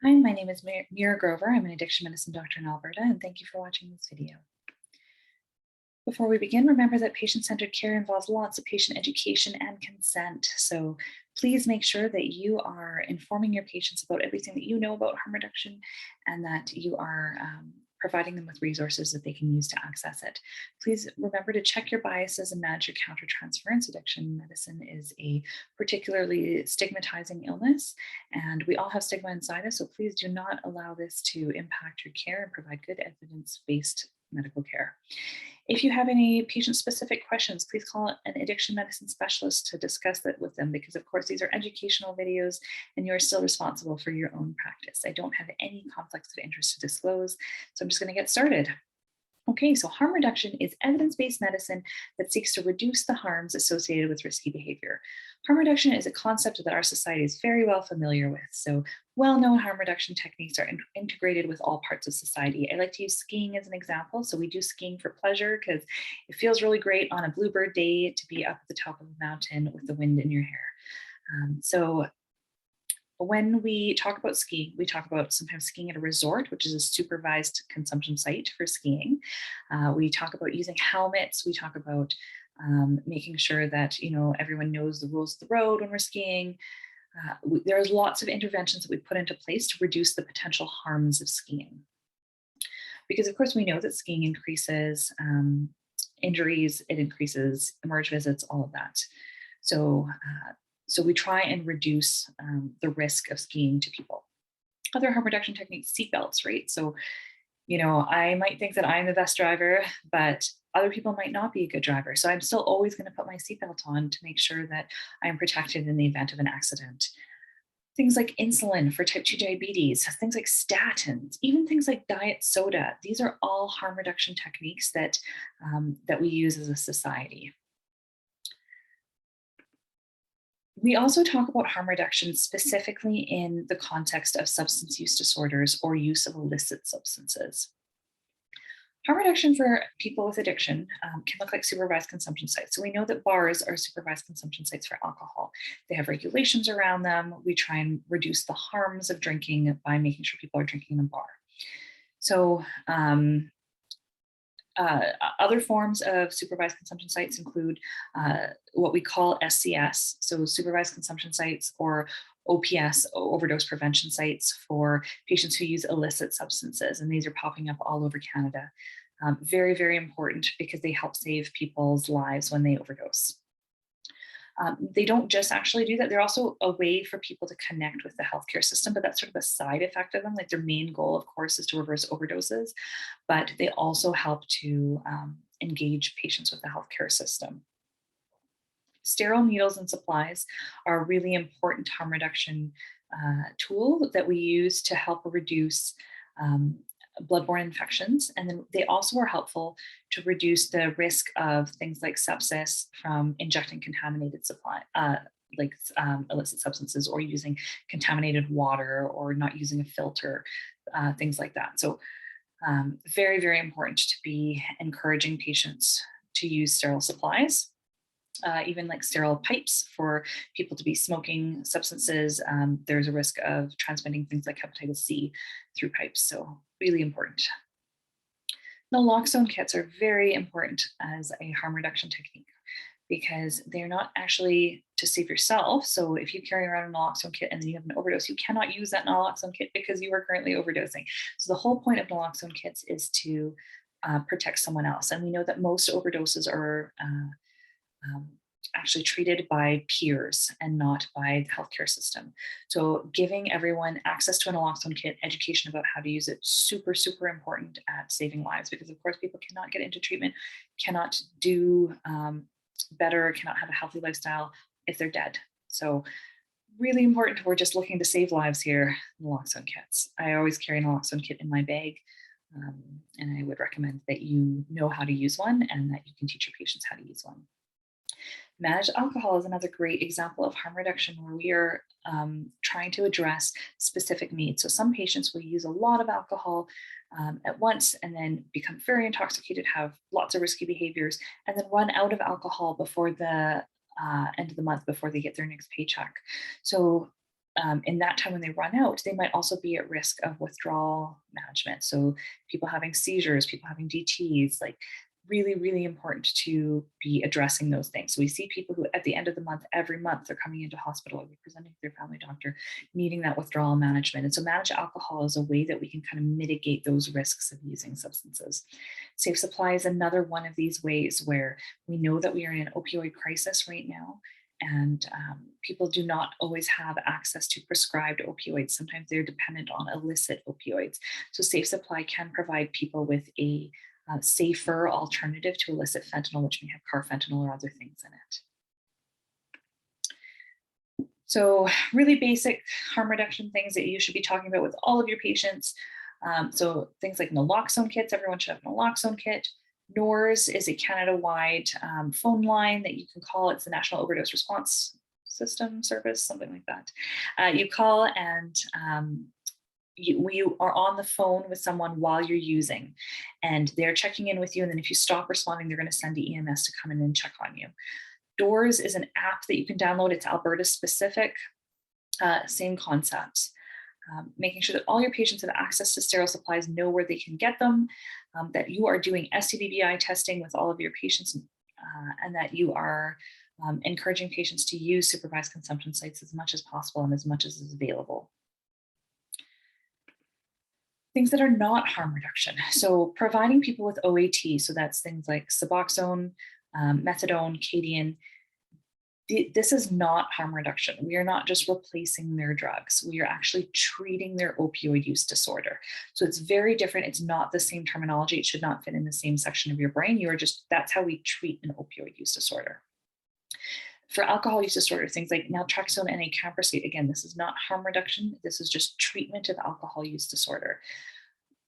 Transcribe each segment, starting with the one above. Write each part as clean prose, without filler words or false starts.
Hi, my name is Mira Grover. I'm an addiction medicine doctor in Alberta, and thank you for watching this video. Before we begin, remember that patient-centered care involves lots of patient education and consent. So please make sure that you are informing your patients about everything that you know about harm reduction and that you are providing them with resources that they can use to access it. Please remember to check your biases and manage your countertransference. Addiction medicine is a particularly stigmatizing illness, and we all have stigma inside us. So please do not allow this to impact your care and provide good evidence-based medical care. If you have any patient-specific questions, please call an addiction medicine specialist to discuss that with them because, of course, these are educational videos and you are still responsible for your own practice. I don't have any conflicts of interest to disclose, so I'm just going to get started. Okay, so harm reduction is evidence-based medicine that seeks to reduce the harms associated with risky behavior. Harm reduction is a concept that our society is very well familiar with. So well-known harm reduction techniques are integrated with all parts of society. I like to use skiing as an example. So we do skiing for pleasure because it feels really great on a bluebird day to be up at the top of a mountain with the wind in your hair. So when we talk about skiing, we talk about sometimes skiing at a resort, which is a supervised consumption site for skiing. We talk about using helmets. We talk about making sure that everyone knows the rules of the road when we're skiing. There's lots of interventions that we put into place to reduce the potential harms of skiing. Because of course we know that skiing increases injuries, it increases emerge visits, all of that. So we try and reduce the risk of skiing to people. Other harm reduction techniques, seatbelts, right? So, I might think that I'm the best driver, but other people might not be a good driver. So I'm still always going to put my seatbelt on to make sure that I am protected in the event of an accident. Things like insulin for type 2 diabetes, things like statins, even things like diet soda. These are all harm reduction techniques that we use as a society. We also talk about harm reduction specifically in the context of substance use disorders or use of illicit substances. Harm reduction for people with addiction can look like supervised consumption sites. So we know that bars are supervised consumption sites for alcohol. They have regulations around them. We try and reduce the harms of drinking by making sure people are drinking in a bar. So other forms of supervised consumption sites include what we call SCS, so supervised consumption sites, or OPS, overdose prevention sites for patients who use illicit substances. And these are popping up all over Canada. Very, very important because they help save people's lives when they overdose. They don't just actually do that. They're also a way for people to connect with the healthcare system, but that's sort of a side effect of them. Like their main goal, of course, is to reverse overdoses, but they also help to engage patients with the healthcare system. Sterile needles and supplies are a really important harm reduction tool that we use to help reduce bloodborne infections. And then they also are helpful to reduce the risk of things like sepsis from injecting contaminated illicit substances or using contaminated water or not using a filter, things like that. So very, very important to be encouraging patients to use sterile supplies. Even like sterile pipes for people to be smoking substances. There's a risk of transmitting things like hepatitis C through pipes. So really important. Naloxone kits are very important as a harm reduction technique because they're not actually to save yourself. So if you carry around a naloxone kit and then you have an overdose, you cannot use that naloxone kit because you are currently overdosing. So the whole point of naloxone kits is to protect someone else. And we know that most overdoses are um, actually treated by peers and not by the healthcare system. So giving everyone access to an naloxone kit, education about how to use it, super, super important at saving lives because of course people cannot get into treatment, cannot do better, cannot have a healthy lifestyle if they're dead. So really important. We're just looking to save lives here, naloxone kits. I always carry a naloxone kit in my bag. And I would recommend that you know how to use one and that you can teach your patients how to use one. Managed alcohol is another great example of harm reduction where we are trying to address specific needs. So some patients will use a lot of alcohol at once and then become very intoxicated, have lots of risky behaviors, and then run out of alcohol before the end of the month, before they get their next paycheck. So in that time when they run out, they might also be at risk of withdrawal management. So people having seizures, people having DTs, like really, really important to be addressing those things. So we see people who at the end of the month, every month, they're coming into hospital or they're presenting to their family doctor, needing that withdrawal management. And so managed alcohol is a way that we can kind of mitigate those risks of using substances. Safe supply is another one of these ways where we know that we are in an opioid crisis right now. And people do not always have access to prescribed opioids. Sometimes they're dependent on illicit opioids. So safe supply can provide people with a safer alternative to illicit fentanyl, which may have carfentanil or other things in it. So really basic harm reduction things that you should be talking about with all of your patients. So things like naloxone kits, everyone should have a naloxone kit. NORS is a Canada-wide phone line that you can call. It's the National Overdose Response System Service, something like that. You call and you are on the phone with someone while you're using, and they're checking in with you. And then if you stop responding, they're going to send the EMS to come in and check on you. DOORS is an app that you can download. It's Alberta specific, same concept. Making sure that all your patients have access to sterile supplies, know where they can get them, that you are doing STDBI testing with all of your patients, and that you are encouraging patients to use supervised consumption sites as much as possible and as much as is available. Things that are not harm reduction. So providing people with OAT, so that's things like Suboxone, methadone, Kadian. This is not harm reduction. We are not just replacing their drugs. We are actually treating their opioid use disorder. So it's very different. It's not the same terminology. It should not fit in the same section of your brain. That's how we treat an opioid use disorder. For alcohol use disorder, things like naltrexone and acamprosate, again, this is not harm reduction. This is just treatment of alcohol use disorder.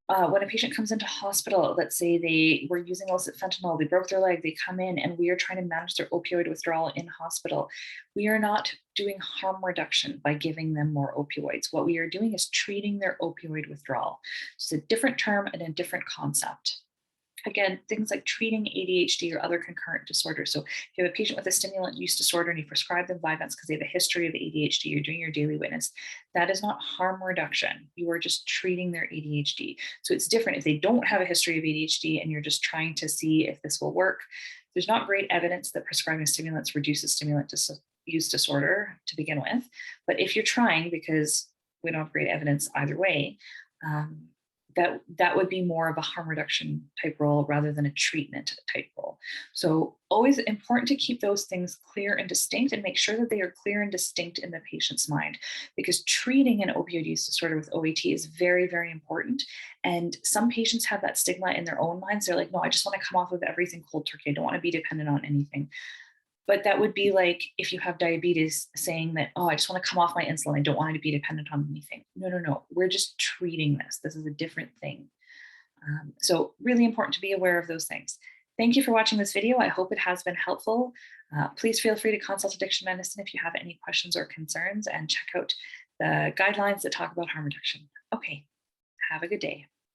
When a patient comes into hospital, let's say they were using illicit fentanyl, they broke their leg, they come in and we are trying to manage their opioid withdrawal in hospital. We are not doing harm reduction by giving them more opioids. What we are doing is treating their opioid withdrawal. It's a different term and a different concept. Again, things like treating ADHD or other concurrent disorders. So if you have a patient with a stimulant use disorder and you prescribe them Vyvanse because they have a history of ADHD, you're doing your daily witness, that is not harm reduction. You are just treating their ADHD. So it's different if they don't have a history of ADHD and you're just trying to see if this will work. There's not great evidence that prescribing stimulants reduces stimulant use disorder to begin with. But if you're trying, because we don't have great evidence either way, that would be more of a harm reduction type role rather than a treatment type role. So always important to keep those things clear and distinct and make sure that they are clear and distinct in the patient's mind, because treating an opioid use disorder with OAT is very, very important. And some patients have that stigma in their own minds. They're like, no, I just want to come off of everything cold turkey. I don't want to be dependent on anything. But that would be like if you have diabetes saying that, oh, I just want to come off my insulin. I don't want to be dependent on anything. No. We're just treating this. This is a different thing. So really important to be aware of those things. Thank you for watching this video. I hope it has been helpful. Please feel free to consult Addiction Medicine if you have any questions or concerns, and check out the guidelines that talk about harm reduction. Okay, have a good day.